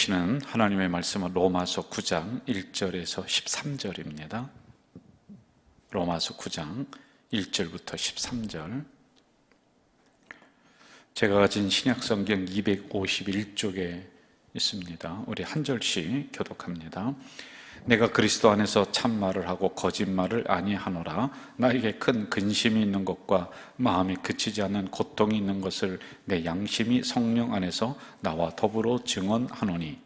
보시는 하나님의 말씀은 로마서 9장 1절에서 13절입니다. 로마서 9장 1절부터 13절. 제가 가진 신약성경 251쪽에 있습니다. 우리 한 절씩 교독합니다. 내가 그리스도 안에서 참말을 하고 거짓말을 아니하노라. 나에게 큰 근심이 있는 것과 마음이 그치지 않는 고통이 있는 것을 내 양심이 성령 안에서 나와 더불어 증언하노니,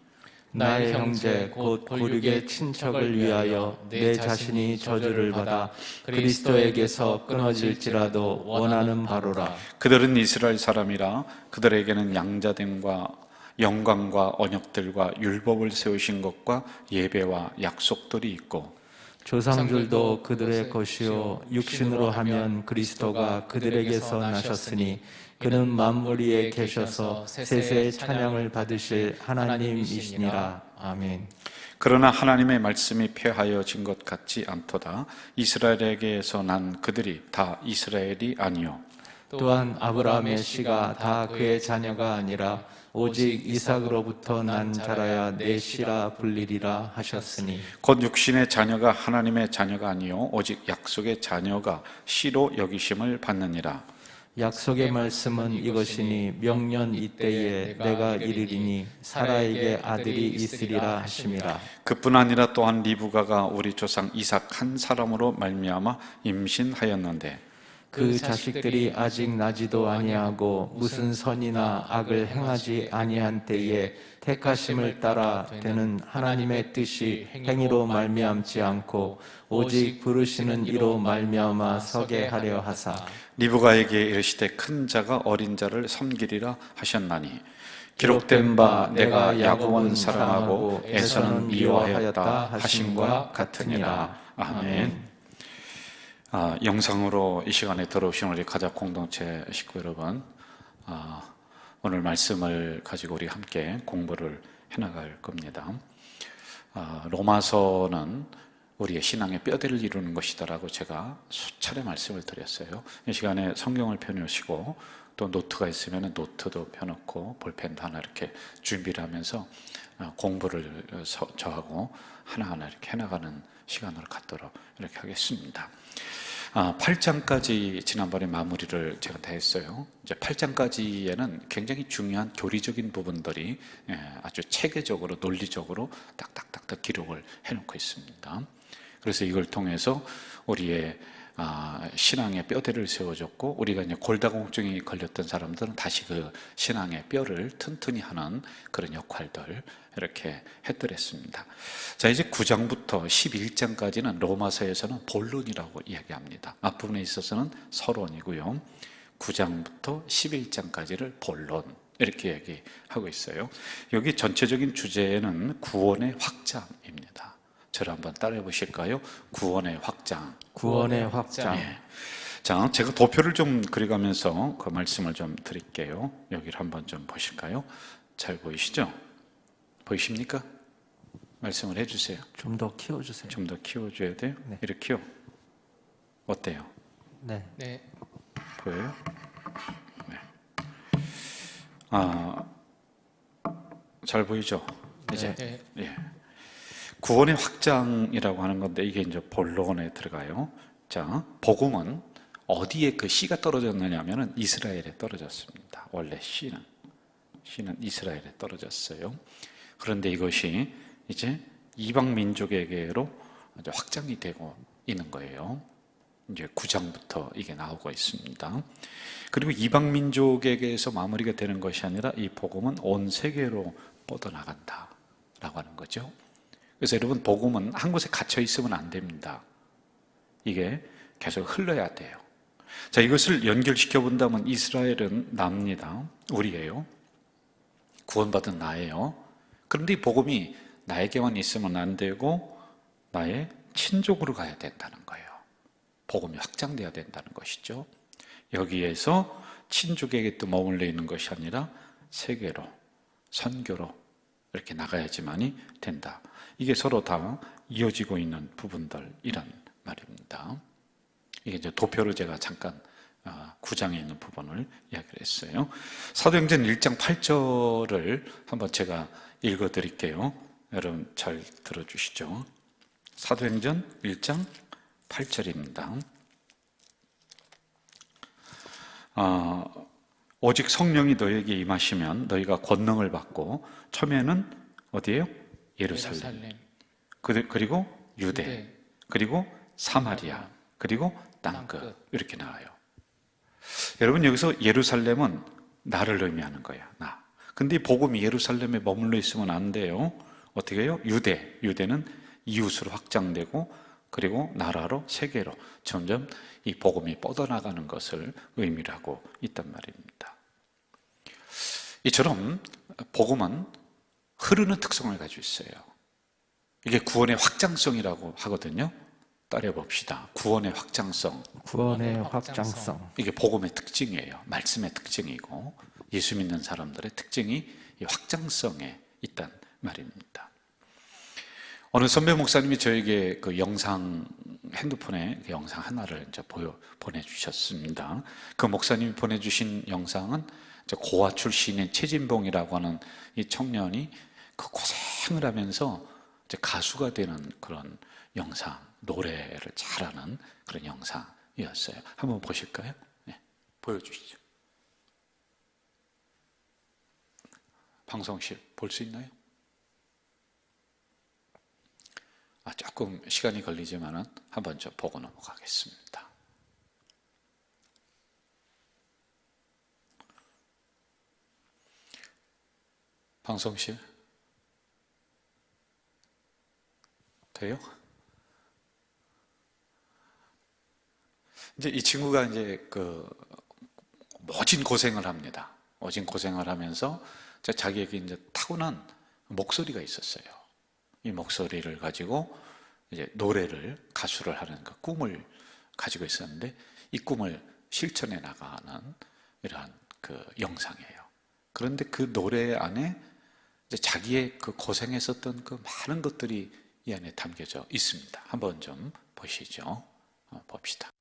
나의 형제 곧 고륙의 친척을 위하여 내 자신이 저주를 받아 그리스도에게서 끊어질지라도 원하는 바로라. 그들은 이스라엘 사람이라. 그들에게는 양자됨과 영광과 언약들과 율법을 세우신 것과 예배와 약속들이 있고, 조상들도 그들의 것이요 육신으로 하면 그리스도가 그들에게서 나셨으니 그는 만물 위에 계셔서 세세의 찬양을 받으실 하나님이시니라. 아멘. 그러나 하나님의 말씀이 폐하여진 것 같지 않도다. 이스라엘에게서 난 그들이 다 이스라엘이 아니요 또한 아브라함의 씨가 다 그의 자녀가 아니라 오직 이삭으로부터 난 자라야 내 씨라 불리리라 하셨으니, 곧 육신의 자녀가 하나님의 자녀가 아니요 오직 약속의 자녀가 씨로 여기심을 받느니라. 약속의 말씀은 이것이니 명년 이때에 내가 이르리니 사라에게 아들이 있으리라 하심이라. 그뿐 아니라 또한 리브가가 우리 조상 이삭 한 사람으로 말미암아 임신하였는데, 그 자식들이 아직 나지도 아니하고 무슨 선이나 악을 행하지 아니한 때에 택하심을 따라 되는 하나님의 뜻이 행위로 말미암지 않고 오직 부르시는 이로 말미암아 서게 하려 하사, 리브가에게 이르시되 큰 자가 어린 자를 섬기리라 하셨나니, 기록된 바 내가 야곱은 사랑하고 에서는 미워하였다 하심과 같으니라. 아멘. 영상으로 이 시간에 들어오신 우리 가작 공동체 식구 여러분, 오늘 말씀을 가지고 우리 함께 공부를 해나갈 겁니다. 로마서는 우리의 신앙의 뼈대를 이루는 것이다라고 제가 수차례 말씀을 드렸어요. 이 시간에 성경을 펴놓으시고 또 노트가 있으면 노트도 펴놓고 볼펜도 하나 이렇게 준비를 하면서 공부를 저하고 하나하나 이렇게 해나가는 시간을 갖도록 이렇게 하겠습니다. 8장까지 지난번에 마무리를 제가 다 했어요. 이제 8장까지에는 굉장히 중요한 교리적인 부분들이 아주 체계적으로 논리적으로 딱딱딱딱 기록을 해놓고 있습니다. 그래서 이걸 통해서 우리의 신앙의 뼈대를 세워줬고, 우리가 이제 골다공증이 걸렸던 사람들은 다시 그 신앙의 뼈를 튼튼히 하는 그런 역할들 이렇게 해드렸습니다. 자, 이제 9장부터 11장까지는 로마서에서는 본론이라고 이야기합니다. 앞부분에 있어서는 서론이고요. 9장부터 11장까지를 본론 이렇게 얘기하고 있어요. 여기 전체적인 주제는 구원의 확장입니다. 저를 한번 따라해 보실까요? 구원의 확장. 구원의 확장. 예. 자, 제가 도표를 좀 그려가면서 그 말씀을 좀 드릴게요. 여기를 한번 좀 보실까요? 잘 보이시죠? 보이십니까? 말씀을 해주세요. 좀 더 키워주세요. 좀 더 키워줘야 돼요? 네. 이렇게요? 어때요? 네. 보여요? 네. 잘 보이죠? 이제. 네. 예. 구원의 확장이라고 하는 건데 이게 이제 본론에 들어가요. 자, 복음은 어디에 그 씨가 떨어졌느냐 하면은 이스라엘에 떨어졌습니다. 원래 씨는 이스라엘에 떨어졌어요. 그런데 이것이 이제 이방 민족에게로 아주 확장이 되고 있는 거예요. 이제 9장부터 이게 나오고 있습니다. 그리고 이방 민족에게서 마무리가 되는 것이 아니라 이 복음은 온 세계로 뻗어나간다라고 하는 거죠. 그래서 여러분, 복음은 한 곳에 갇혀 있으면 안 됩니다. 이게 계속 흘러야 돼요. 자, 이것을 연결시켜 본다면 이스라엘은 납니다. 우리예요. 구원받은 나예요. 그런데 이 복음이 나에게만 있으면 안 되고 나의 친족으로 가야 된다는 거예요. 복음이 확장돼야 된다는 것이죠. 여기에서 친족에게 또 머물러 있는 것이 아니라 세계로, 선교로 이렇게 나가야지만이 된다. 이게 서로 다 이어지고 있는 부분들이란 말입니다. 이게 이제 도표를 제가 잠깐 9장에 있는 부분을 이야기를 했어요. 사도행전 1장 8절을 한번 제가 읽어드릴게요. 여러분 잘 들어주시죠. 사도행전 1장 8절입니다. 오직 성령이 너에게 임하시면 너희가 권능을 받고 처음에는 어디예요? 예루살렘. 그리고 유대, 그리고 사마리아, 그리고 땅끝 이렇게 나와요. 여러분 여기서 예루살렘은 나를 의미하는 거야. 나. 근데 이 복음이 예루살렘에 머물러 있으면 안 돼요. 어떻게 해요? 유대는 이웃으로 확장되고 그리고 나라로 세계로 점점 이 복음이 뻗어나가는 것을 의미를 하고 있단 말입니다. 이처럼 복음은 흐르는 특성을 가지고 있어요. 이게 구원의 확장성이라고 하거든요. 따라해 봅시다. 구원의 확장성. 구원의 확장성. 이게 복음의 특징이에요. 말씀의 특징이고 예수 믿는 사람들의 특징이 이 확장성에 있단 말입니다. 어느 선배 목사님이 저에게 그 영상, 핸드폰에 그 영상 하나를 이제 보내주셨습니다. 그 목사님이 보내주신 영상은 이제 고아 출신의 최진봉이라고 하는 이 청년이 그 고생을 하면서 이제 가수가 되는 그런 영상, 노래를 잘하는 그런 영상이었어요. 한번 보실까요? 네, 보여주시죠. 방송실 볼 수 있나요? 조금 시간이 걸리지만은 한번 좀 보고 넘어가겠습니다. 방송실 돼요? 이제 이 친구가 이제 그 모진 고생을 합니다. 모진 고생을 하면서 자기에게 이제 타고난 목소리가 있었어요. 이 목소리를 가지고 이제 노래를, 가수를 하는 그 꿈을 가지고 있었는데 이 꿈을 실천해 나가는 이러한 그 영상이에요. 그런데 그 노래 안에 이제 자기의 그 고생했었던 그 많은 것들이 이 안에 담겨져 있습니다. 한번 좀 보시죠. 봅시다.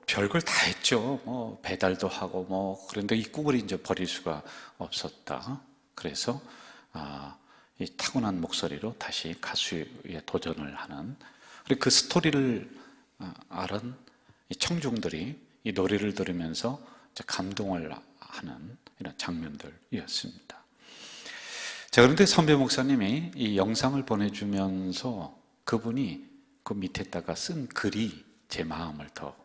별걸 다 했죠. 배달도 하고 그런데 이 꿈을 이제 버릴 수가 없었다. 그래서 이 타고난 목소리로 다시 가수에 도전을 하는. 그리고 그 스토리를 알은 이 청중들이 이 노래를 들으면서 감동을 하는 이런 장면들이었습니다. 자, 그런데 선배 목사님이 이 영상을 보내주면서 그분이 그 밑에다가 쓴 글이 제 마음을 더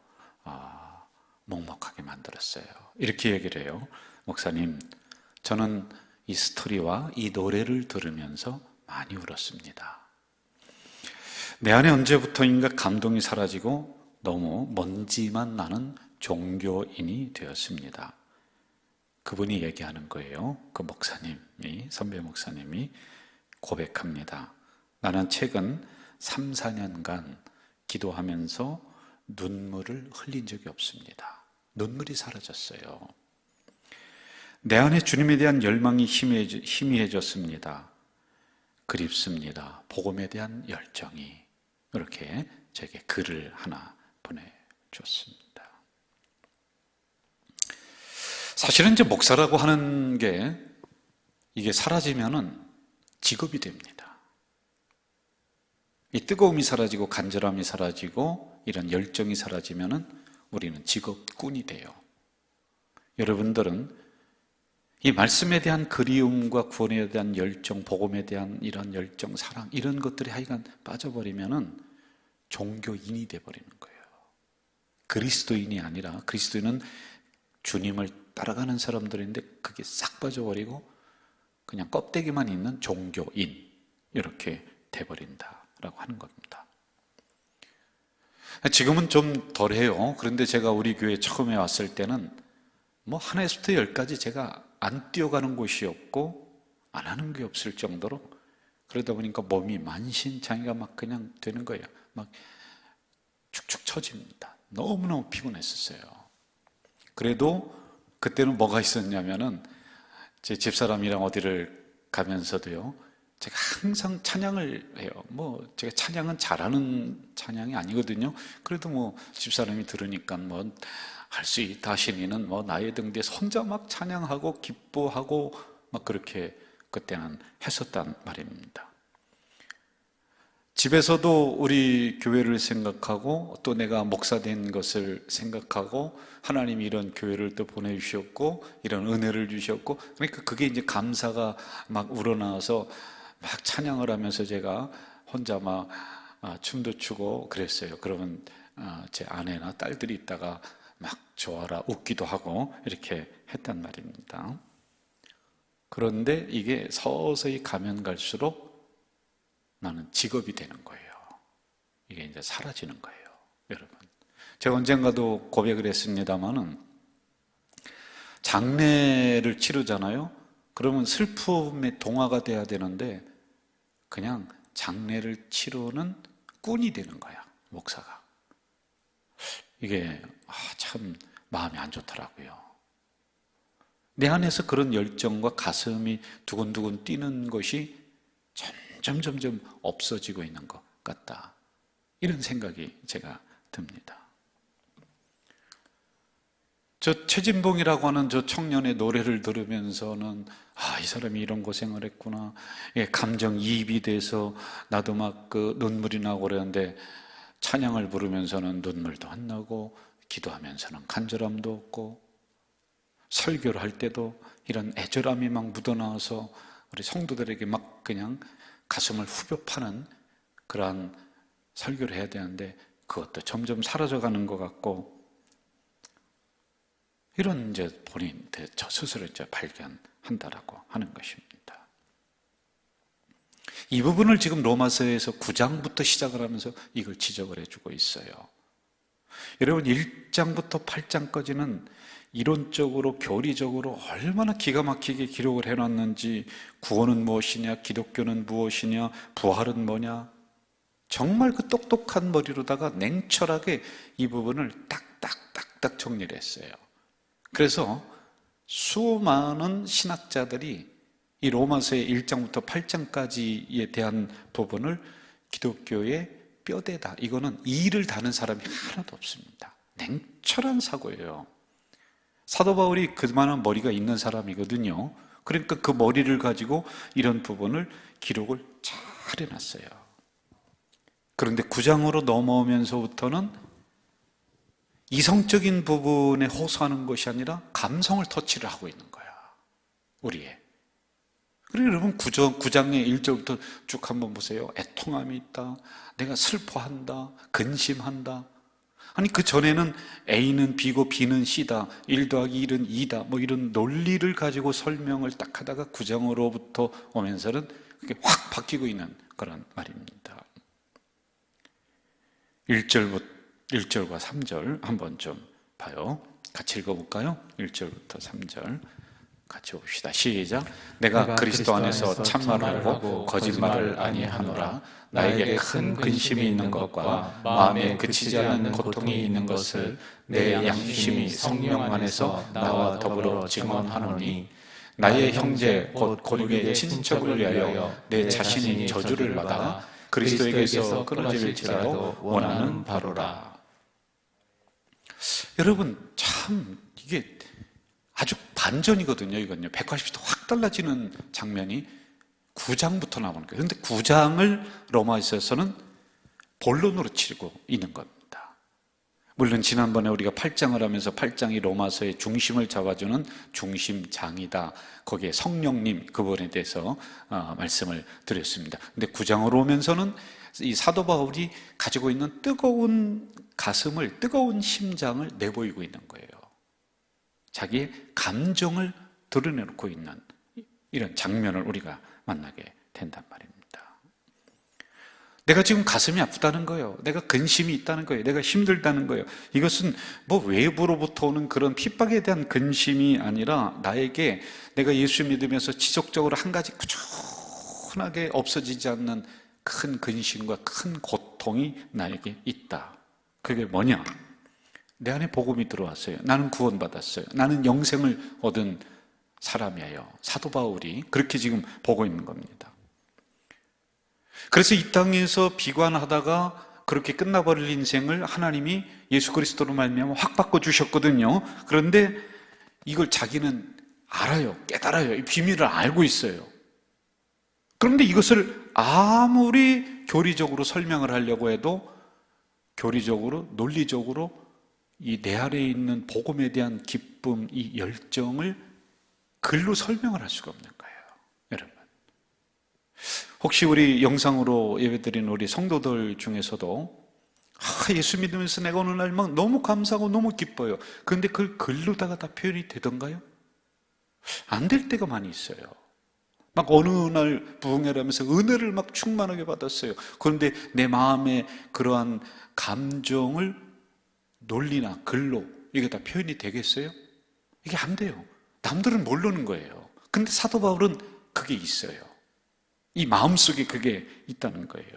먹먹하게 만들었어요. 이렇게 얘기를 해요. 목사님, 저는 이 스토리와 이 노래를 들으면서 많이 울었습니다. 내 안에 언제부터인가 감동이 사라지고 너무 먼지만 나는 종교인이 되었습니다. 그분이 얘기하는 거예요. 그 목사님이, 선배 목사님이 고백합니다. 나는 최근 3, 4년간 기도하면서 눈물을 흘린 적이 없습니다. 눈물이 사라졌어요. 내 안에 주님에 대한 열망이 희미해졌습니다. 그립습니다. 복음에 대한 열정이. 이렇게 제게 글을 하나 보내줬습니다. 사실은 이제 목사라고 하는 게 이게 사라지면은 직업이 됩니다. 이 뜨거움이 사라지고 간절함이 사라지고 이런 열정이 사라지면은 우리는 직업군이 돼요. 여러분들은 이 말씀에 대한 그리움과 구원에 대한 열정, 복음에 대한 이런 열정, 사랑, 이런 것들이 하여간 빠져버리면은 종교인이 돼버리는 거예요. 그리스도인이 아니라, 그리스도인은 주님을 따라가는 사람들인데 그게 싹 빠져버리고 그냥 껍데기만 있는 종교인, 이렇게 돼버린다라고 하는 겁니다. 지금은 좀 덜해요. 그런데 제가 우리 교회 처음에 왔을 때는 뭐 하나에서부터 열까지 제가 안 뛰어가는 곳이 없고 안 하는 게 없을 정도로, 그러다 보니까 몸이 만신창이가 막 그냥 되는 거예요. 막 축축 처집니다. 너무너무 피곤했었어요. 그래도 그때는 뭐가 있었냐면은 제 집사람이랑 어디를 가면서도요, 제가 항상 찬양을 해요. 뭐 제가 찬양은 잘하는 찬양이 아니거든요. 그래도 뭐 집사람이 들으니까 뭐 할 수 있다 하시니는 뭐 나의 등 뒤에 혼자 막 찬양하고 기뻐하고 막 그렇게 그때는 했었단 말입니다. 집에서도 우리 교회를 생각하고 또 내가 목사 된 것을 생각하고 하나님이 이런 교회를 또 보내주셨고 이런 은혜를 주셨고, 그러니까 그게 이제 감사가 막 우러나와서 막 찬양을 하면서 제가 혼자 막 춤도 추고 그랬어요. 그러면 제 아내나 딸들이 있다가 막 좋아라 웃기도 하고 이렇게 했단 말입니다. 그런데 이게 서서히 가면 갈수록 나는 직업이 되는 거예요. 이게 이제 사라지는 거예요, 여러분. 제가 언젠가도 고백을 했습니다마는 장례를 치르잖아요. 그러면 슬픔의 동화가 돼야 되는데 그냥 장례를 치르는 꾼이 되는 거야, 목사가. 이게 참 마음이 안 좋더라고요. 내 안에서 그런 열정과 가슴이 두근두근 뛰는 것이 점점 없어지고 있는 것 같다, 이런 생각이 제가 듭니다. 저 최진봉이라고 하는 저 청년의 노래를 들으면서는 이 사람이 이런 고생을 했구나, 감정이입이 돼서 나도 막 눈물이 나고 그러는데, 찬양을 부르면서는 눈물도 안 나고 기도하면서는 간절함도 없고, 설교를 할 때도 이런 애절함이 막 묻어나와서 우리 성도들에게 막 그냥 가슴을 후벼 파는 그러한 설교를 해야 되는데 그것도 점점 사라져가는 것 같고, 이런 이제 본인 저 스스로 이제 발견한다라고 하는 것입니다. 이 부분을 지금 로마서에서 9장부터 시작을 하면서 이걸 지적을 해주고 있어요. 여러분 1장부터 8장까지는 이론적으로 교리적으로 얼마나 기가 막히게 기록을 해놨는지, 구원은 무엇이냐, 기독교는 무엇이냐, 부활은 뭐냐, 정말 그 똑똑한 머리로다가 냉철하게 이 부분을 딱딱딱딱 정리를 했어요. 그래서 수많은 신학자들이 이 로마서의 1장부터 8장까지에 대한 부분을 기독교의 뼈대다, 이거는 이를 다는 사람이 하나도 없습니다. 냉철한 사고예요. 사도 바울이 그만한 머리가 있는 사람이거든요. 그러니까 그 머리를 가지고 이런 부분을 기록을 잘 해놨어요. 그런데 9장으로 넘어오면서부터는 이성적인 부분에 호소하는 것이 아니라 감성을 터치를 하고 있는 거야, 우리의. 그리고 여러분 9장의 1절부터 쭉 한번 보세요. 애통함이 있다, 내가 슬퍼한다, 근심한다. 아니 그 전에는 A는 B고 B는 C다, 1 더하기 1은 2다, 뭐 이런 논리를 가지고 설명을 딱 하다가 9장으로부터 오면서는 그게 확 바뀌고 있는 그런 말입니다. 1절과 3절 한번 좀 봐요. 같이 읽어볼까요? 1절부터 3절 같이 봅시다. 시작. 내가 그리스도 안에서 참말을 하고 거짓말을 아니하노라. 나에게 큰 근심이 있는 것과 마음에 그치지 않는 고통이 있는 것을 내 양심이 성령 안에서 나와 더불어 증언하노니, 나의 형제 곧 고륙의 친척을 위하여 내 자신이 저주를 받아 그리스도에게서 끊어질지라도 원하는 바로라. 여러분 참 이게 아주 반전이거든요. 이건요, 180도 확 달라지는 장면이 9장부터 나오는 거예요. 그런데 9장을 로마서에서는 본론으로 치고 있는 겁니다. 물론 지난번에 우리가 8장을 하면서 8장이 로마서의 중심을 잡아주는 중심장이다. 거기에 성령님 그분에 대해서 말씀을 드렸습니다. 근데 9장으로 오면서는 이 사도 바울이 가지고 있는 뜨거운 가슴을, 뜨거운 심장을 내보이고 있는 거예요. 자기의 감정을 드러내놓고 있는 이런 장면을 우리가 만나게 된단 말입니다. 내가 지금 가슴이 아프다는 거예요. 내가 근심이 있다는 거예요. 내가 힘들다는 거예요. 이것은 뭐 외부로부터 오는 그런 핍박에 대한 근심이 아니라 나에게 내가 예수 믿으면서 지속적으로 한 가지 꾸준하게 없어지지 않는 큰 근심과 큰 고통이 나에게 있다. 그게 뭐냐? 내 안에 복음이 들어왔어요. 나는 구원받았어요. 나는 영생을 얻은 사람이에요. 사도 바울이 그렇게 지금 보고 있는 겁니다. 그래서 이 땅에서 비관하다가 그렇게 끝나버릴 인생을 하나님이 예수 그리스도로 말미암아 확 바꿔주셨거든요. 그런데 이걸 자기는 알아요. 깨달아요. 이 비밀을 알고 있어요. 그런데 이것을 아무리 교리적으로 설명을 하려고 해도 교리적으로, 논리적으로 이 내 안에 있는 복음에 대한 기쁨, 이 열정을 글로 설명을 할 수가 없는 거예요. 여러분, 혹시 우리 영상으로 예배드린 우리 성도들 중에서도 예수 믿으면서 내가 어느 날 막 너무 감사하고 너무 기뻐요. 그런데 그걸 글로다가 다 표현이 되던가요? 안 될 때가 많이 있어요. 막 어느 날 부흥회라면서 은혜를 막 충만하게 받았어요. 그런데 내 마음에 그러한 감정을 논리나 글로 이게 다 표현이 되겠어요? 이게 안 돼요. 남들은 모르는 거예요. 근데 사도 바울은 그게 있어요. 이 마음속에 그게 있다는 거예요.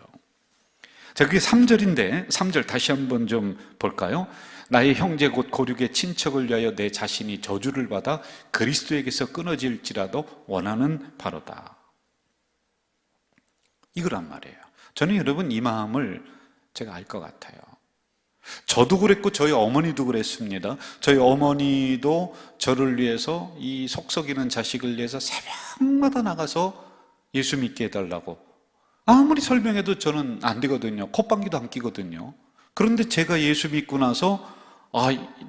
자, 그게 3절인데 3절 다시 한번 좀 볼까요? 나의 형제 곧 고륙의 친척을 위하여 내 자신이 저주를 받아 그리스도에게서 끊어질지라도 원하는 바로다. 이거란 말이에요. 저는 여러분 이 마음을 제가 알 것 같아요. 저도 그랬고 저희 어머니도 그랬습니다. 저희 어머니도 저를 위해서 이 속썩이는 자식을 위해서 새벽마다 나가서 예수 믿게 해달라고 아무리 설명해도 저는 안 되거든요. 콧방귀도 안 끼거든요. 그런데 제가 예수 믿고 나서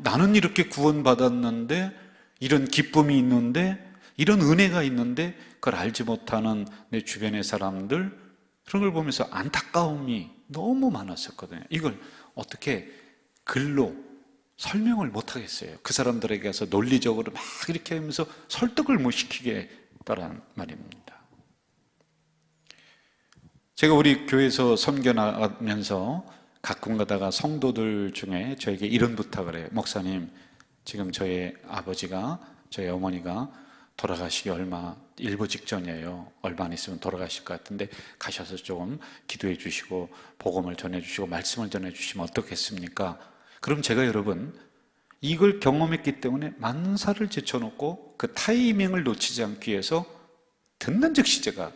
나는 이렇게 구원받았는데 이런 기쁨이 있는데 이런 은혜가 있는데 그걸 알지 못하는 내 주변의 사람들 그런 걸 보면서 안타까움이 너무 많았었거든요. 이걸 어떻게 글로 설명을 못 하겠어요. 그 사람들에게 가서 논리적으로 막 이렇게 하면서 설득을 못 시키겠다란 말입니다. 제가 우리 교회에서 섬겨나가면서 가끔 가다가 성도들 중에 저에게 이런 부탁을 해요. 목사님, 지금 저희 아버지가, 저희 어머니가 돌아가시기 일부 직전이에요. 얼마 안 있으면 돌아가실 것 같은데 가셔서 조금 기도해 주시고 복음을 전해 주시고 말씀을 전해 주시면 어떻겠습니까? 그럼 제가 여러분 이걸 경험했기 때문에 만사를 제쳐놓고 그 타이밍을 놓치지 않기 위해서 듣는 즉시 제가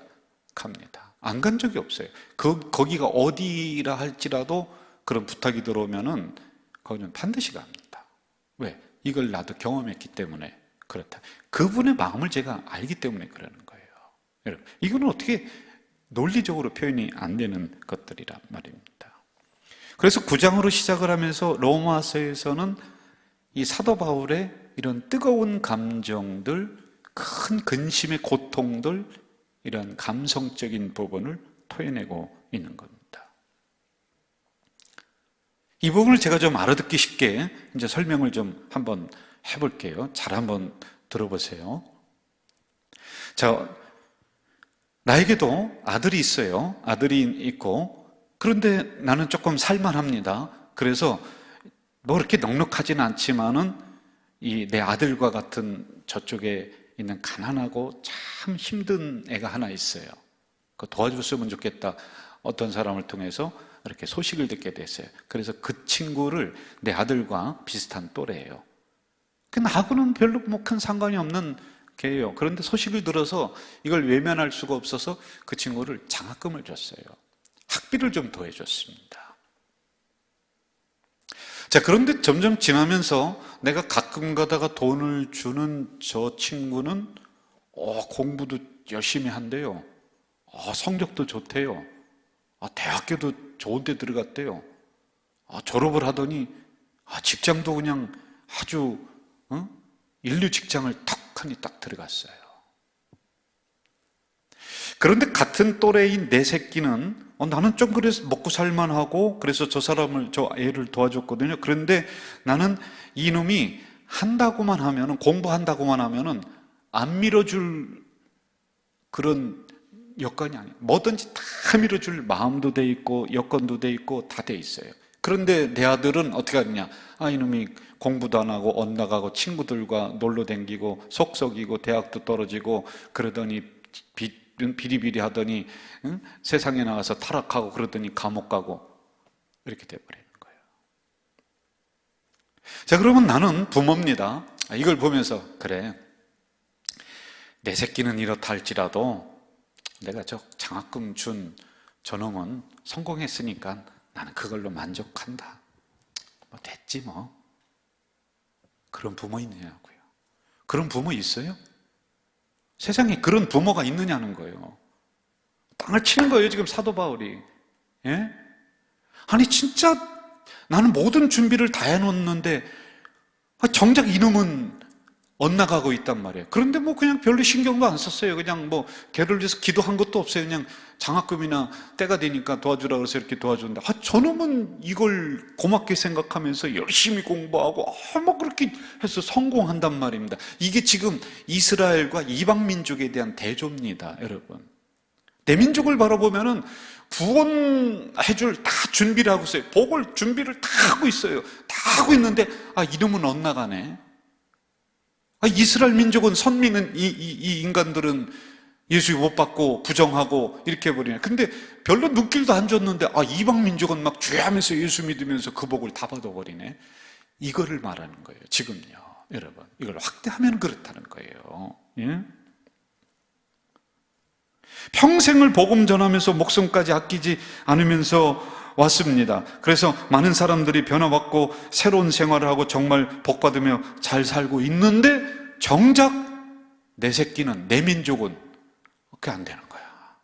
갑니다. 안 간 적이 없어요. 거기가 어디라 할지라도 그런 부탁이 들어오면은 거기는 반드시 갑니다. 왜? 이걸 나도 경험했기 때문에 그렇다. 그분의 마음을 제가 알기 때문에 그러는 거예요. 여러분, 이거는 어떻게 논리적으로 표현이 안 되는 것들이란 말입니다. 그래서 9장으로 시작을 하면서 로마서에서는 이 사도 바울의 이런 뜨거운 감정들, 큰 근심의 고통들, 이런 감성적인 부분을 토해내고 있는 겁니다. 이 부분을 제가 좀 알아듣기 쉽게 이제 설명을 좀 한번 해볼게요. 잘 한번 들어보세요. 자, 나에게도 아들이 있어요. 아들이 있고, 그런데 나는 조금 살만합니다. 그래서 뭐 그렇게 넉넉하지는 않지만은 이 내 아들과 같은 저쪽에 있는 가난하고 참 힘든 애가 하나 있어요. 그 도와줬으면 좋겠다. 어떤 사람을 통해서 이렇게 소식을 듣게 됐어요. 그래서 그 친구를 내 아들과 비슷한 또래예요. 나하고는 별로 뭐 큰 상관이 없는 걔예요. 그런데 소식을 들어서 이걸 외면할 수가 없어서 그 친구를 장학금을 줬어요. 학비를 좀 더해줬습니다. 자, 그런데 점점 지나면서 내가 가끔 가다가 돈을 주는 저 친구는 공부도 열심히 한대요. 성적도 좋대요. 대학교도 좋은 데 들어갔대요. 졸업을 하더니 직장도 그냥 아주 인류 직장을 턱하니 딱 들어갔어요. 그런데 같은 또래인 내 새끼는 나는 좀 그래서 먹고 살만하고 그래서 저 애를 도와줬거든요. 그런데 나는 이놈이 한다고만 하면은, 공부한다고만 하면은 안 밀어줄 그런 여건이 아니에요. 뭐든지 다 밀어줄 마음도 돼 있고 여건도 돼 있고 다 돼 있어요. 그런데 내 아들은 어떻게 하느냐? 이놈이 공부도 안 하고 엇나가고 친구들과 놀러 다니고 속썩이고 대학도 떨어지고 그러더니 비리비리 하더니 세상에 나가서 타락하고 그러더니 감옥 가고 이렇게 돼버리는 거예요. 자, 그러면 나는 부모입니다. 이걸 보면서 그래, 내 새끼는 이렇다 할지라도 내가 저 장학금 준 저놈은 성공했으니까 나는 그걸로 만족한다. 뭐 됐지 뭐. 그런 부모 있느냐고요. 그런 부모 있어요? 세상에 그런 부모가 있느냐는 거예요. 땅을 치는 거예요, 지금 사도 바울이. 예? 아니 진짜 나는 모든 준비를 다 해놓는데 정작 이놈은 엇나가고 있단 말이에요. 그런데 뭐 그냥 별로 신경도 안 썼어요. 그냥 뭐 걔를 위해서 기도한 것도 없어요. 그냥 장학금이나 때가 되니까 도와주라 그래서 이렇게 도와주는데 저놈은 이걸 고맙게 생각하면서 열심히 공부하고 뭐 그렇게 해서 성공한단 말입니다. 이게 지금 이스라엘과 이방 민족에 대한 대조입니다, 여러분. 내 민족을 바라보면은 구원해줄 다 준비를 하고 있어요. 복을 준비를 다 하고 있어요. 다 하고 있는데 이놈은 엇나가네. 이스라엘 민족은, 선민은, 이 인간들은 예수 못 받고 부정하고 이렇게 해버리네. 근데 별로 눈길도 안 줬는데 이방 민족은 막 주야하면서 예수 믿으면서 그 복을 다 받아버리네. 이거를 말하는 거예요, 지금요, 여러분. 이걸 확대하면 그렇다는 거예요. 예? 평생을 복음 전하면서 목숨까지 아끼지 않으면서 왔습니다. 그래서 많은 사람들이 변화받고 새로운 생활을 하고 정말 복받으며 잘 살고 있는데 정작 내 새끼는, 내 민족은 그게 안 되는 거야.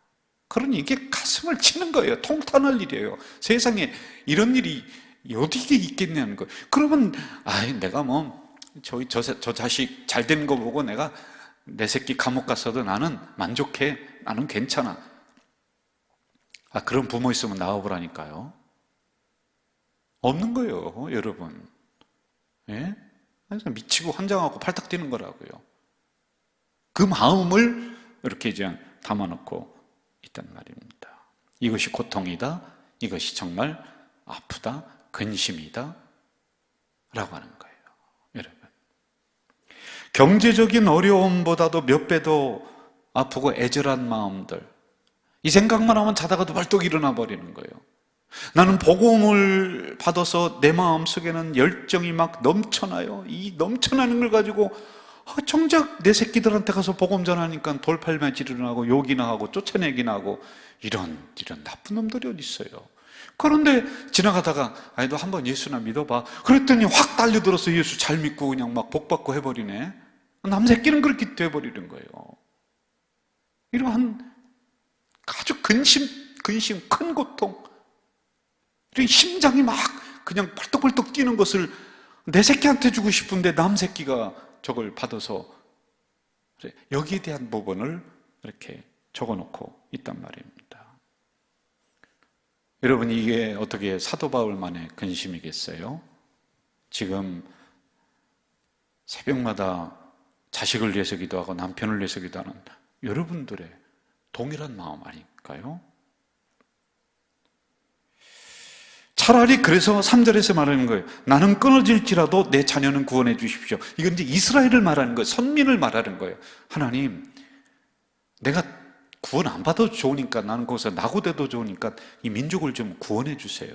그러니 이게 가슴을 치는 거예요. 통탄할 일이에요. 세상에 이런 일이 어디에 있겠냐는 거예요. 그러면 내가 뭐 저 자식 잘 되는 거 보고 내가 내 새끼 감옥 갔어도 나는 만족해. 나는 괜찮아. 그런 부모 있으면 나와보라니까요. 없는 거예요, 여러분. 예? 미치고 환장하고 팔딱 뛰는 거라고요. 그 마음을 이렇게 이제 담아놓고 있단 말입니다. 이것이 고통이다. 이것이 정말 아프다. 근심이다. 라고 하는 거예요, 여러분. 경제적인 어려움보다도 몇 배도 아프고 애절한 마음들, 이 생각만 하면 자다가도 벌떡 일어나 버리는 거예요. 나는 복음을 받아서 내 마음속에는 열정이 막 넘쳐나요. 이 넘쳐나는 걸 가지고 정작 내 새끼들한테 가서 복음 전하니까 돌팔매질을 하고 욕이나 하고 쫓아내기나 하고 이런 나쁜 놈들이 어디 있어요. 그런데 지나가다가 너 한번 예수나 믿어봐. 그랬더니 확 달려들어서 예수 잘 믿고 그냥 막 복받고 해버리네. 남 새끼는 그렇게 돼버리는 거예요. 이러한 아주 근심, 큰 고통, 이런 심장이 막 그냥 벌떡벌떡 뛰는 것을 내 새끼한테 주고 싶은데 남 새끼가 저걸 받아서 여기에 대한 부분을 이렇게 적어놓고 있단 말입니다. 여러분, 이게 어떻게 사도 바울만의 근심이겠어요? 지금 새벽마다 자식을 위해서 기도하고 남편을 위해서 기도하는 여러분들의 동일한 마음 아닐까요? 차라리 그래서 3절에서 말하는 거예요. 나는 끊어질지라도 내 자녀는 구원해 주십시오. 이건 이제 이스라엘을 말하는 거예요. 선민을 말하는 거예요. 하나님, 내가 구원 안 받아도 좋으니까, 나는 거기서 낙오돼도 좋으니까 이 민족을 좀 구원해 주세요.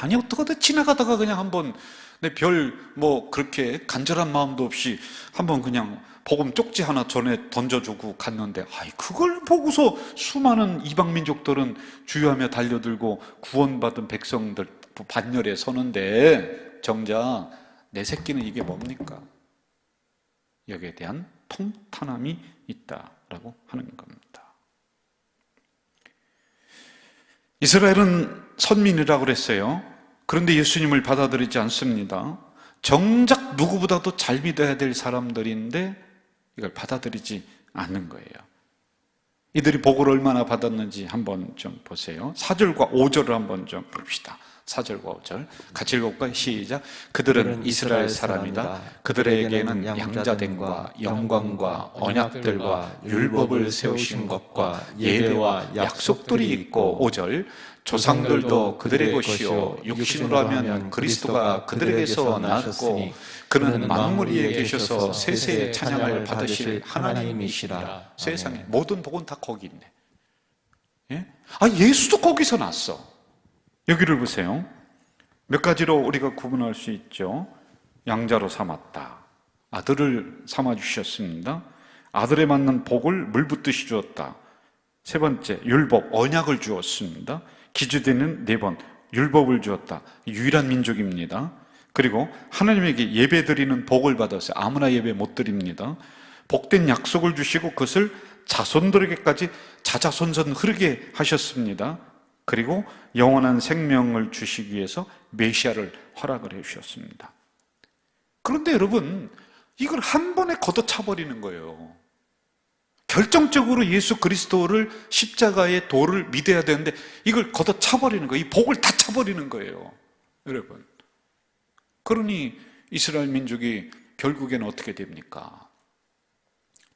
아니, 어떡하다 지나가다가 그냥 한번 내 그렇게 간절한 마음도 없이 한번 그냥 복음 쪽지 하나 전에 던져주고 갔는데, 그걸 보고서 수많은 이방 민족들은 주여하며 달려들고 구원받은 백성들 반열에 서는데 정작 내 새끼는 이게 뭡니까? 여기에 대한 통탄함이 있다라고 하는 겁니다. 이스라엘은 선민이라고 그랬어요. 그런데 예수님을 받아들이지 않습니다. 정작 누구보다도 잘 믿어야 될 사람들인데 이걸 받아들이지 않는 거예요. 이들이 복을 얼마나 받았는지 한번 좀 보세요. 4절과 5절을 한번 좀 봅시다. 4절과 5절 같이 읽어볼까요? 시작. 그들은 이스라엘 사람이다. 그들에게는 양자됨과 영광과 언약들과 율법을 세우신 것과 예배와 약속들이 있고 5절 조상들도 그들의 것이요 육신으로 하면 그리스도가 그들에게서 나왔고 그는 만물 위에 계셔서 세세의 찬양을 받으실 하나님이시라. 세상에 모든 복은 다 거기 있네. 예? 예수도 거기서 났어. 여기를 보세요. 몇 가지로 우리가 구분할 수 있죠. 양자로 삼았다. 아들을 삼아 주셨습니다. 아들에 맞는 복을 물붓듯이 주었다. 세 번째, 율법, 언약을 주었습니다. 기주되는 4번, 율법을 주었다. 유일한 민족입니다. 그리고 하나님에게 예배 드리는 복을 받았어요. 아무나 예배 못 드립니다. 복된 약속을 주시고 그것을 자손들에게까지 자자손손 흐르게 하셨습니다. 그리고 영원한 생명을 주시기 위해서 메시아를 허락을 해 주셨습니다. 그런데 여러분, 이걸 한 번에 걷어차버리는 거예요. 결정적으로 예수 그리스도를 십자가의 도를 믿어야 되는데 이걸 걷어차버리는 거예요. 이 복을 다 차버리는 거예요. 여러분, 그러니 이스라엘 민족이 결국에는 어떻게 됩니까?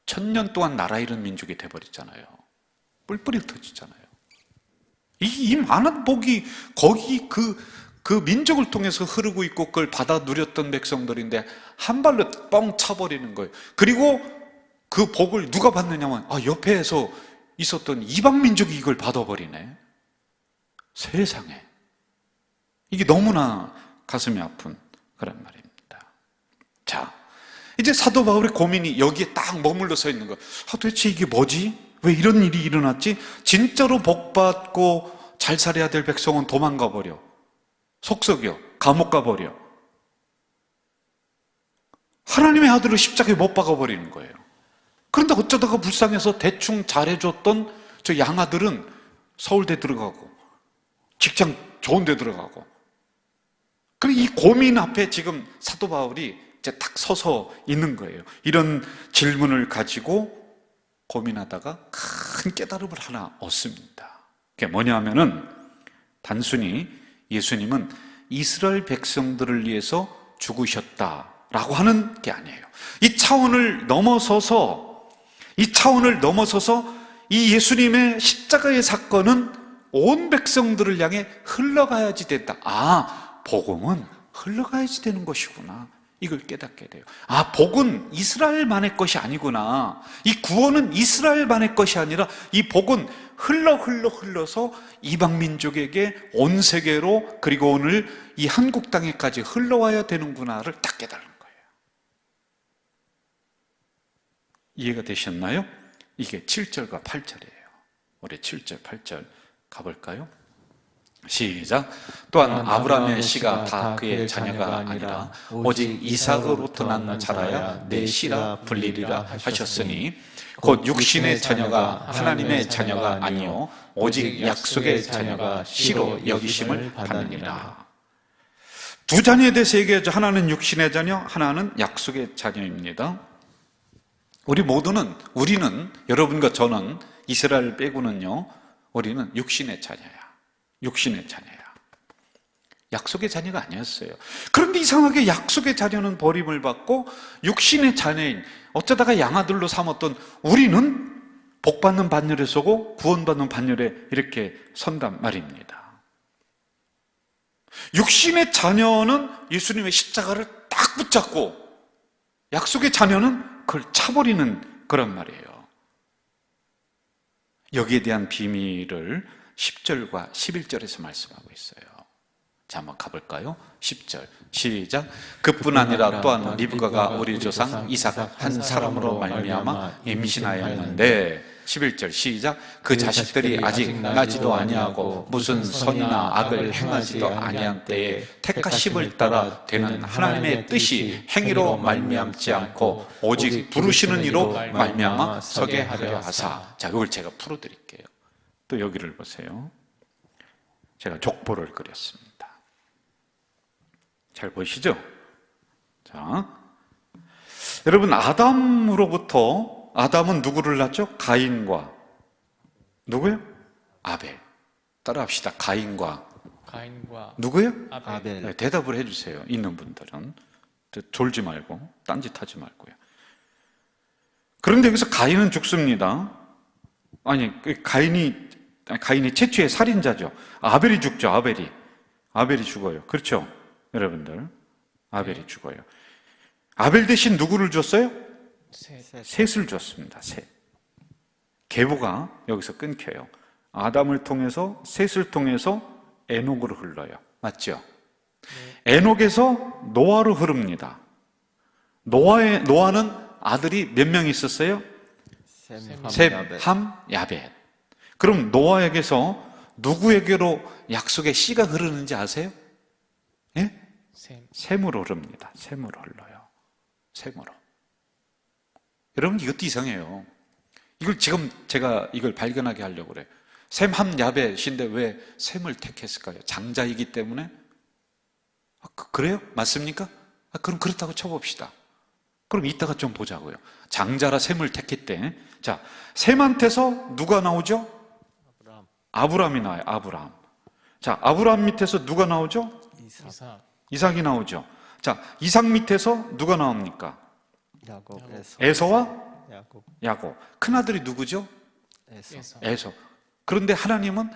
1000년 동안 나라 잃은 민족이 돼버렸잖아요. 뿔뿔이 흩어지잖아요. 이 많은 복이 거기 그 민족을 통해서 흐르고 있고 그걸 받아 누렸던 백성들인데 한 발로 뻥 차버리는 거예요. 그리고 그 복을 누가 받느냐면 옆에서 있었던 이방 민족이 이걸 받아버리네. 세상에. 이게 너무나 가슴이 아픈 그런 말입니다. 자, 이제 사도 바울의 고민이 여기에 딱 머물러 서 있는 거예요. 도대체 이게 뭐지? 왜 이런 일이 일어났지? 진짜로 복받고 잘 살아야 될 백성은 도망가 버려. 속썩여. 감옥 가버려. 하나님의 아들을 십자가에 못 박아버리는 거예요. 그런데 어쩌다가 불쌍해서 대충 잘해줬던 저 양아들은 서울대 들어가고 직장 좋은 데 들어가고. 그리고 이 고민 앞에 지금 사도 바울이 이제 딱 서서 있는 거예요. 이런 질문을 가지고 고민하다가 큰 깨달음을 하나 얻습니다. 그게 뭐냐 하면은 단순히 예수님은 이스라엘 백성들을 위해서 죽으셨다라고 하는 게 아니에요. 이 차원을 넘어서서 이 예수님의 십자가의 사건은 온 백성들을 향해 흘러가야지 된다. 복음은 흘러가야지 되는 것이구나. 이걸 깨닫게 돼요. 복은 이스라엘만의 것이 아니구나. 이 구원은 이스라엘만의 것이 아니라 이 복은 흘러서 이방 민족에게 온 세계로 그리고 오늘 이 한국 땅에까지 흘러와야 되는구나를 딱 깨달은 거예요. 이해가 되셨나요? 이게 7절과 8절이에요. 우리 7절, 8절 가볼까요? 시작. 또한 아브라함의 씨가 다 그의 자녀가 아니라 오직 이삭으로부터 난 자라야 내 씨라 불리리라 하셨으니 곧 육신의 자녀가 하나님의 자녀가 아니요 오직 약속의 자녀가 씨로 여기심을 받느니라. 두 자녀에 대해서 얘기하죠. 하나는 육신의 자녀, 하나는 약속의 자녀입니다. 우리는 여러분과 저는 이스라엘 빼고는요, 우리는 육신의 자녀야. 육신의 자녀야. 약속의 자녀가 아니었어요. 그런데 이상하게 약속의 자녀는 버림을 받고 육신의 자녀인 어쩌다가 양아들로 삼았던 우리는 복받는 반열에 서고 구원받는 반열에 이렇게 선단 말입니다. 육신의 자녀는 예수님의 십자가를 딱 붙잡고 약속의 자녀는 그걸 차버리는 그런 말이에요. 여기에 대한 비밀을 10절과 11절에서 말씀하고 있어요. 자, 한번 가볼까요? 10절 시작. 그뿐 아니라 또한 리브가가 우리 조상 이삭 한 사람으로 말미암아 임신하였는데 11절 시작. 그 자식들이 아직 나지도 아니하고 무슨 선이나 악을 행하지도 아니한 때에 택하심을 따라 되는 하나님의 뜻이 행위로 말미암지 않고 오직 부르시는 이로 말미암아 서게 하려 하사. 자, 이걸 제가 풀어드릴게요. 또 여기를 보세요. 제가 족보를 그렸습니다. 잘 보이시죠? 자, 여러분, 아담은 누구를 낳죠? 가인과 누구요? 아벨. 따라합시다. 가인과 누구요? 아벨. 네, 대답을 해주세요. 있는 분들은 졸지 말고 딴짓하지 말고요. 그런데 여기서 가인은 죽습니다. 아니, 가인이 최초의 살인자죠. 아벨이 죽죠. 아벨이 죽어요. 그렇죠, 여러분들? 아벨이 죽어요. 아벨 대신 누구를 줬어요? 셋을 줬습니다. 셋. 계보가 여기서 끊겨요. 아담을 통해서, 셋을 통해서 에녹으로 흘러요. 맞죠? 에녹에서 노아로 흐릅니다. 노아는 아들이 몇 명 있었어요? 셈, 함, 야벳. 그럼 노아에게서 누구에게로 약속의 씨가 흐르는지 아세요? 예? 셈으로 흐릅니다. 셈으로 흘러요. 셈으로. 여러분, 이것도 이상해요. 이걸 지금 제가 이걸 발견하게 하려고 그래요. 셈, 함, 야벳인데 왜 셈을 택했을까요? 장자이기 때문에? 그래요? 맞습니까? 그럼 그렇다고 쳐봅시다. 그럼 이따가 좀 보자고요. 장자라 셈을 택했대. 자, 셈한테서 누가 나오죠? 아브람이 나와요. 아브람. 자, 아브람 밑에서 누가 나오죠? 이삭이 나오죠. 자, 이삭 밑에서 누가 나옵니까? 에서와 야곱. 큰아들이 누구죠? 에서. 그런데 하나님은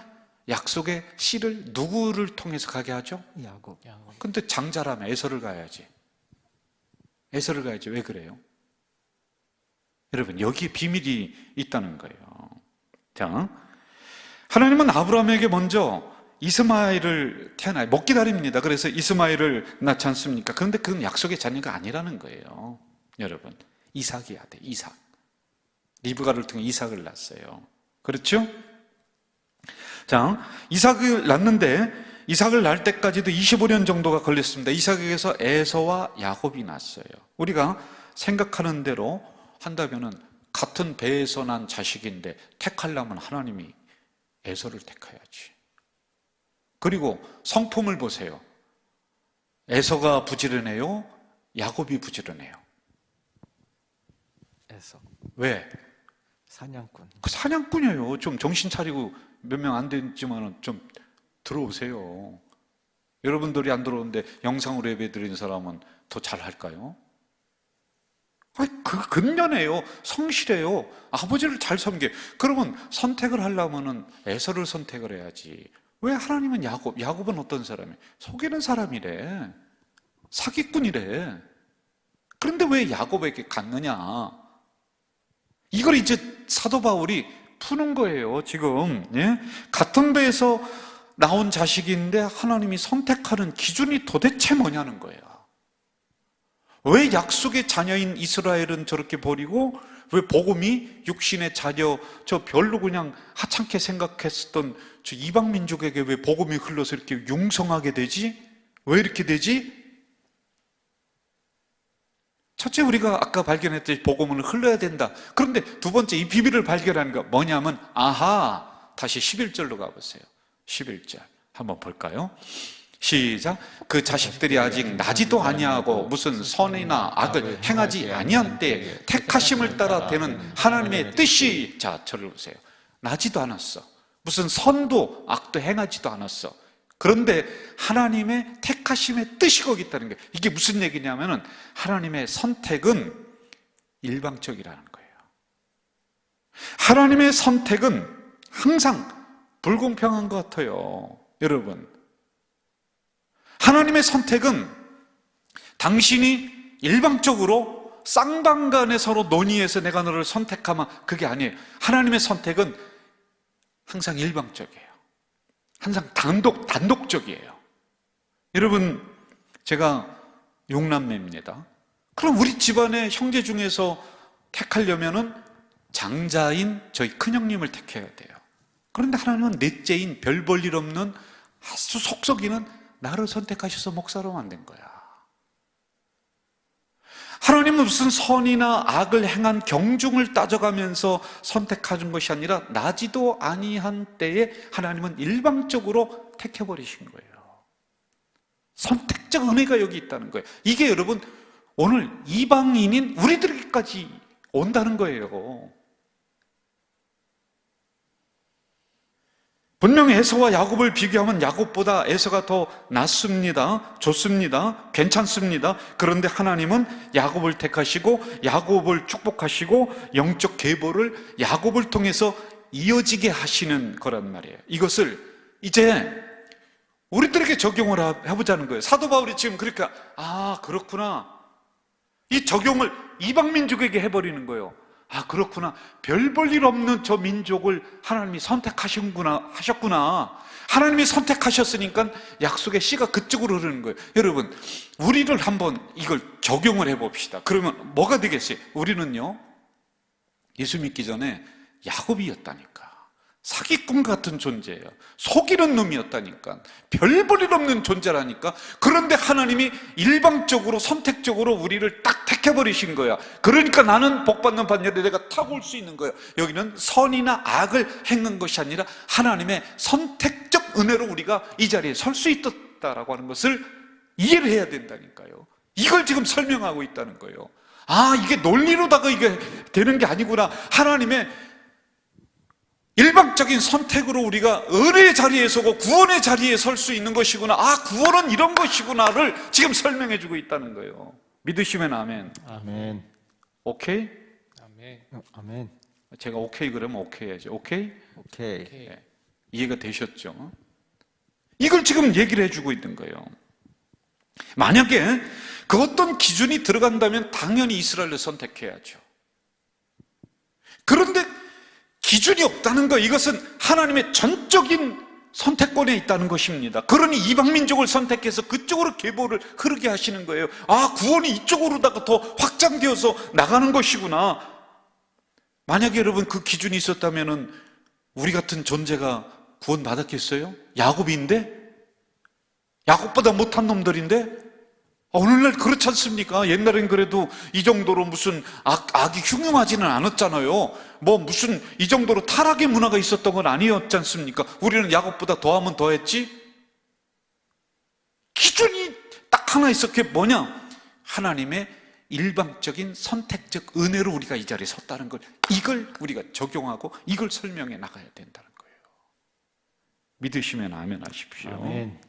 약속의 씨를 누구를 통해서 가게 하죠? 야곱. 근데 장자라면 에서를 가야지. 왜 그래요? 여러분, 여기에 비밀이 있다는 거예요. 자, 하나님은 아브라함에게 먼저 이스마엘을 태어나요. 못 기다립니다. 그래서 이스마엘을 낳지 않습니까? 그런데 그건 약속의 자녀가 아니라는 거예요. 여러분, 이삭이야 돼. 이삭. 리브가를 통해 이삭을 낳았어요. 그렇죠? 자, 이삭을 낳는데 이삭을 낳을 때까지도 25년 정도가 걸렸습니다. 이삭에게서 에서와 야곱이 났어요. 우리가 생각하는 대로 한다면은 같은 배에서 난 자식인데 택하려면 하나님이 에서를 택해야지. 그리고 성품을 보세요. 에서가 부지런해요? 야곱이 부지런해요? 에서. 왜? 사냥꾼. 사냥꾼이에요. 좀 정신 차리고 몇 명 안 됐지만 좀 들어오세요. 여러분들이 안 들어오는데 영상으로 예배 드리는 사람은 더 잘할까요? 그 근면해요. 성실해요. 아버지를 잘 섬겨. 그러면 선택을 하려면은 에서를 선택을 해야지. 왜 하나님은 야곱은 어떤 사람이에요? 속이는 사람이래. 사기꾼이래. 그런데 왜 야곱에게 갔느냐? 이걸 이제 사도 바울이 푸는 거예요, 지금. 예? 같은 배에서 나온 자식인데 하나님이 선택하는 기준이 도대체 뭐냐는 거예요. 왜 약속의 자녀인 이스라엘은 저렇게 버리고 왜 복음이 육신의 자녀 저 별로 그냥 하찮게 생각했었던 저 이방 민족에게 왜 복음이 흘러서 이렇게 융성하게 되지? 왜 이렇게 되지? 첫째, 우리가 아까 발견했듯이 복음은 흘러야 된다. 그런데 두 번째, 이 비밀을 발견하는 거 뭐냐면, 다시 11절로 가보세요. 11절 한번 볼까요? 시작. 그 자식들이 아직 나지도 아니하고 무슨 선이나 악을 행하지 아니한 때에 택하심을 따라 되는 하나님의 뜻이, 자, 저를 보세요. 나지도 않았어. 무슨 선도 악도 행하지도 않았어. 그런데 하나님의 택하심의 뜻이 거기 있다는 거예요. 이게 무슨 얘기냐면은 하나님의 선택은 일방적이라는 거예요. 하나님의 선택은 항상 불공평한 것 같아요. 여러분, 하나님의 선택은 당신이 일방적으로 쌍방간에 서로 논의해서 내가 너를 선택하면 그게 아니에요. 하나님의 선택은 항상 일방적이에요. 항상 단독적이에요. 여러분, 제가 6남매입니다. 그럼 우리 집안의 형제 중에서 택하려면은 장자인 저희 큰형님을 택해야 돼요. 그런데 하나님은 넷째인 별 볼 일 없는 아주 속썩이는 나를 선택하셔서 목사로 만든 거야. 하나님은 무슨 선이나 악을 행한 경중을 따져가면서 선택하는 것이 아니라 나지도 아니한 때에 하나님은 일방적으로 택해버리신 거예요. 선택적 은혜가 여기 있다는 거예요. 이게 여러분 오늘 이방인인 우리들에게까지 온다는 거예요. 분명히 에서와 야곱을 비교하면 야곱보다 에서가 더 낫습니다. 좋습니다. 괜찮습니다. 그런데 하나님은 야곱을 택하시고 야곱을 축복하시고 영적 계보를 야곱을 통해서 이어지게 하시는 거란 말이에요. 이것을 이제 우리들에게 적용을 해보자는 거예요. 사도 바울이 지금 그러니까 그렇구나. 이 적용을 이방민족에게 해버리는 거예요. 그렇구나. 별 볼 일 없는 저 민족을 하나님이 하셨구나. 하나님이 선택하셨으니까 약속의 씨가 그쪽으로 흐르는 거예요. 여러분, 우리를 한번 이걸 적용을 해봅시다. 그러면 뭐가 되겠어요? 우리는요, 예수 믿기 전에 야곱이었다니까. 사기꾼 같은 존재예요. 속이는 놈이었다니까. 별 볼 일 없는 존재라니까. 그런데 하나님이 일방적으로 선택적으로 우리를 딱 택해버리신 거야. 그러니까 나는 복받는 반열에 내가 타고 올 수 있는 거예요. 여기는 선이나 악을 행한 것이 아니라 하나님의 선택적 은혜로 우리가 이 자리에 설 수 있었다라고 하는 것을 이해를 해야 된다니까요. 이걸 지금 설명하고 있다는 거예요. 이게 논리로다가 이게 되는 게 아니구나. 하나님의 일방적인 선택으로 우리가 은혜의 자리에 서고 구원의 자리에 설 수 있는 것이구나. 구원은 이런 것이구나를 지금 설명해 주고 있다는 거예요. 믿으시면 아멘. 아멘. 오케이? 아멘. 제가 오케이 그러면 오케이 해야죠. 오케이? 오케이. 네. 이해가 되셨죠? 이걸 지금 얘기를 해주고 있는 거예요. 만약에 그 어떤 기준이 들어간다면 당연히 이스라엘을 선택해야죠. 그런데 기준이 없다는 거, 이것은 하나님의 전적인 선택권에 있다는 것입니다. 그러니 이방민족을 선택해서 그쪽으로 계보를 흐르게 하시는 거예요. 구원이 이쪽으로다가 더 확장되어서 나가는 것이구나. 만약에 여러분 그 기준이 있었다면 우리 같은 존재가 구원 받았겠어요? 야곱인데? 야곱보다 못한 놈들인데? 오늘날 그렇지 않습니까? 옛날엔 그래도 이 정도로 무슨 악이 흉흉하지는 않았잖아요. 무슨 이 정도로 타락의 문화가 있었던 건 아니었지 않습니까? 우리는 야곱보다 더하면 더했지? 기준이 딱 하나 있어. 그게 뭐냐? 하나님의 일방적인 선택적 은혜로 우리가 이 자리에 섰다는 걸, 이걸 우리가 적용하고 이걸 설명해 나가야 된다는 거예요. 믿으시면 아멘 하십시오. 아멘.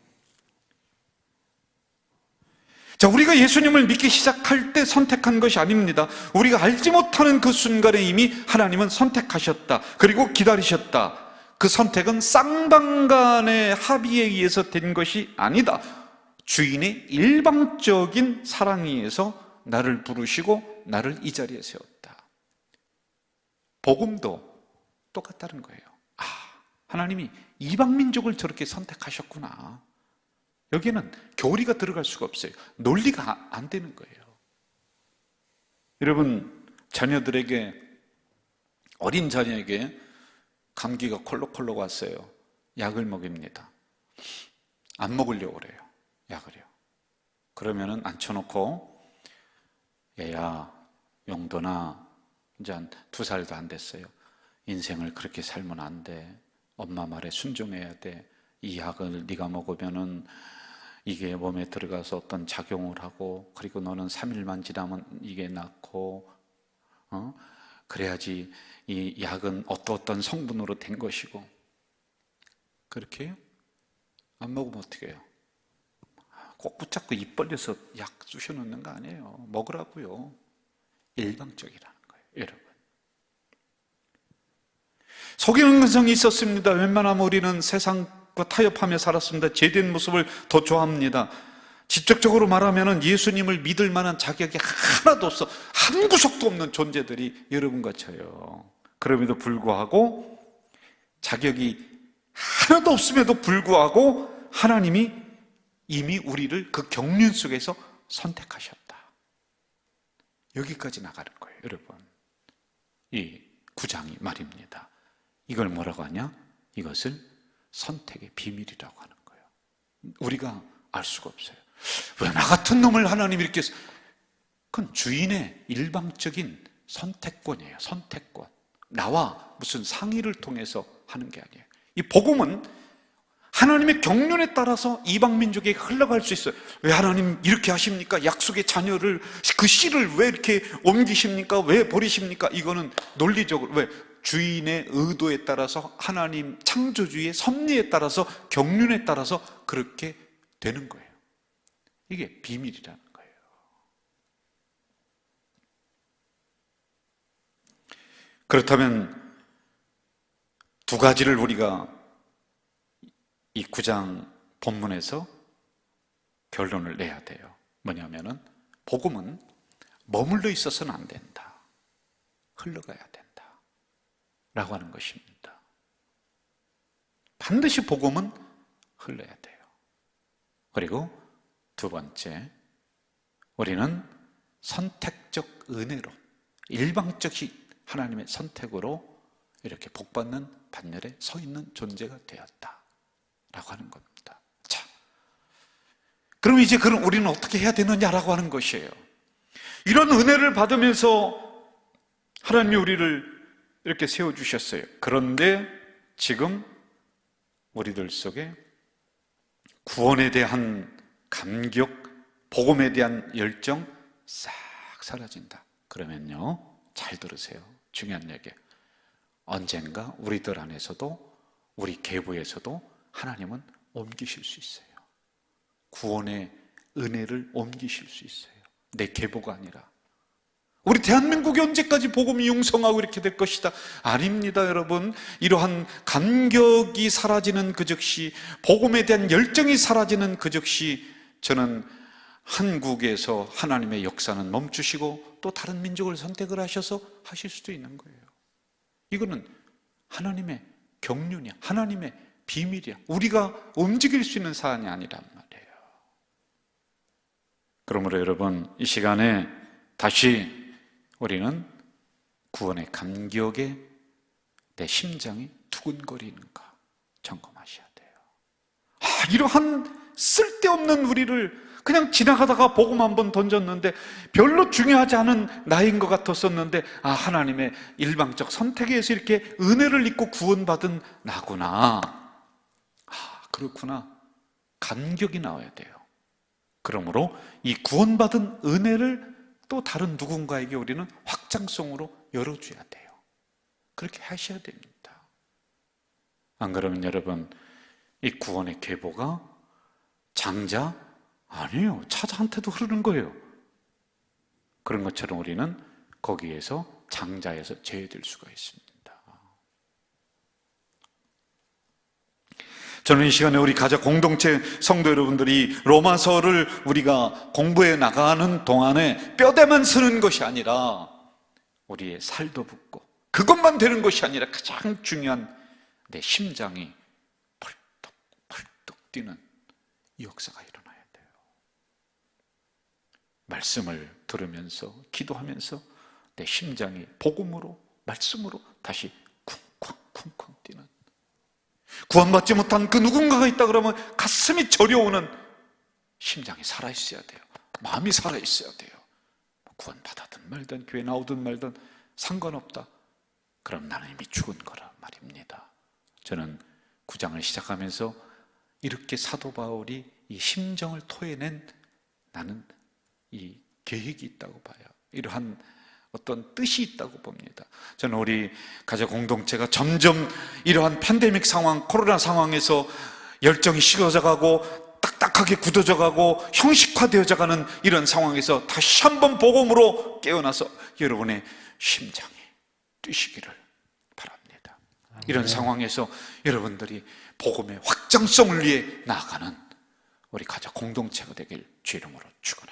자, 우리가 예수님을 믿기 시작할 때 선택한 것이 아닙니다. 우리가 알지 못하는 그 순간에 이미 하나님은 선택하셨다. 그리고 기다리셨다. 그 선택은 쌍방간의 합의에 의해서 된 것이 아니다. 주인의 일방적인 사랑에 의해서 나를 부르시고 나를 이 자리에 세웠다. 복음도 똑같다는 거예요. 하나님이 이방민족을 저렇게 선택하셨구나. 여기는 교리가 들어갈 수가 없어요. 논리가 안 되는 거예요. 여러분, 자녀들에게, 어린 자녀에게 감기가 콜록콜록 왔어요. 약을 먹입니다. 안 먹으려고 그래요. 약을요. 그러면은 앉혀놓고, 얘야, 용돈아, 이제 한 2살도 안 됐어요. 인생을 그렇게 살면 안 돼. 엄마 말에 순종해야 돼. 이 약을 네가 먹으면은 이게 몸에 들어가서 어떤 작용을 하고, 그리고 너는 3일만 지나면 이게 낫고, 그래야지 이 약은 어떤 성분으로 된 것이고. 그렇게 해요? 안 먹으면 어떻게 해요? 꼭 붙잡고 입 벌려서 약 쑤셔 넣는 거 아니에요. 먹으라고요. 일방적이라는 거예요, 여러분. 속이는 근성이 있었습니다. 웬만하면 우리는 세상과 타협하며 살았습니다. 제된 모습을 더 좋아합니다. 직접적으로 말하면 예수님을 믿을 만한 자격이 하나도 없어, 한 구석도 없는 존재들이 여러분과 저요. 그럼에도 불구하고, 자격이 하나도 없음에도 불구하고 하나님이 이미 우리를 그 경륜 속에서 선택하셨다. 여기까지 나가는 거예요, 여러분. 이 9장이 말입니다. 이걸 뭐라고 하냐? 이것을 선택의 비밀이라고 하는 거예요. 우리가 알 수가 없어요. 왜 나 같은 놈을 하나님이 이렇게, 그건 주인의 일방적인 선택권이에요. 선택권. 나와 무슨 상의를 통해서 하는 게 아니에요. 이 복음은 하나님의 경륜에 따라서 이방 민족에게 흘러갈 수 있어요. 왜 하나님 이렇게 하십니까? 약속의 자녀를, 그 씨를 왜 이렇게 옮기십니까? 왜 버리십니까? 이거는 논리적으로, 왜? 주인의 의도에 따라서, 하나님 창조주의 섭리에 따라서, 경륜에 따라서 그렇게 되는 거예요. 이게 비밀이라는 거예요. 그렇다면 두 가지를 우리가 이 9장 본문에서 결론을 내야 돼요. 뭐냐면은 복음은 머물러 있어서는 안 된다. 흘러가야 된다. 라고 하는 것입니다. 반드시 복음은 흘러야 돼요. 그리고 두 번째, 우리는 선택적 은혜로, 일방적인 하나님의 선택으로 이렇게 복받는 반열에 서 있는 존재가 되었다 라고 하는 겁니다. 자, 그럼 이제 우리는 어떻게 해야 되느냐라고 하는 것이에요. 이런 은혜를 받으면서 하나님이 우리를 이렇게 세워주셨어요. 그런데 지금 우리들 속에 구원에 대한 감격, 복음에 대한 열정 싹 사라진다. 그러면요, 잘 들으세요. 중요한 얘기. 언젠가 우리들 안에서도, 우리 계보에서도 하나님은 옮기실 수 있어요. 구원의 은혜를 옮기실 수 있어요. 내 계보가 아니라. 우리 대한민국이 언제까지 복음이 융성하고 이렇게 될 것이다? 아닙니다, 여러분. 이러한 감격이 사라지는 그 즉시, 복음에 대한 열정이 사라지는 그 즉시, 저는 한국에서 하나님의 역사는 멈추시고 또 다른 민족을 선택을 하셔서 하실 수도 있는 거예요. 이거는 하나님의 경륜이야. 하나님의 비밀이야. 우리가 움직일 수 있는 사안이 아니란 말이에요. 그러므로 여러분, 이 시간에 다시 우리는 구원의 감격에 내 심장이 두근거리는가 점검하셔야 돼요. 이러한 쓸데없는 우리를 그냥 지나가다가 복음 한번 던졌는데 별로 중요하지 않은 나인 것 같았었는데, 하나님의 일방적 선택에 의해서 이렇게 은혜를 입고 구원받은 나구나. 그렇구나. 감격이 나와야 돼요. 그러므로 이 구원받은 은혜를 또 다른 누군가에게 우리는 확장성으로 열어줘야 돼요. 그렇게 하셔야 됩니다. 안 그러면 여러분, 이 구원의 계보가 장자? 아니에요. 차자한테도 흐르는 거예요. 그런 것처럼 우리는 거기에서 장자에서 제외될 수가 있습니다. 저는 이 시간에 우리 가족 공동체 성도 여러분들이 로마서를 우리가 공부해 나가는 동안에 뼈대만 쓰는 것이 아니라 우리의 살도 붙고 그것만 되는 것이 아니라 가장 중요한 내 심장이 펄떡펄떡 뛰는 이 역사가 일어나야 돼요. 말씀을 들으면서 기도하면서 내 심장이 복음으로, 말씀으로 다시 쿵쿵쿵쿵 뛰는, 구원받지 못한 그 누군가가 있다 그러면 가슴이 저려오는 심장이 살아있어야 돼요. 마음이 살아있어야 돼요. 구원받았든 말든 교회 나오든 말든 상관없다. 그럼 나는 이미 죽은 거란 말입니다. 저는 9장을 시작하면서 이렇게 사도 바울이 이 심정을 토해낸, 나는 이 계획이 있다고 봐요. 이러한 어떤 뜻이 있다고 봅니다. 저는 우리 가족 공동체가 점점 이러한 팬데믹 상황, 코로나 상황에서 열정이 식어져 가고 딱딱하게 굳어져 가고 형식화되어져 가는 이런 상황에서 다시 한번 복음으로 깨어나서 여러분의 심장이 뛰시기를 바랍니다. 이런 상황에서 여러분들이 복음의 확장성을 위해 나아가는 우리 가족 공동체가 되길 주 이름으로 축원합니다.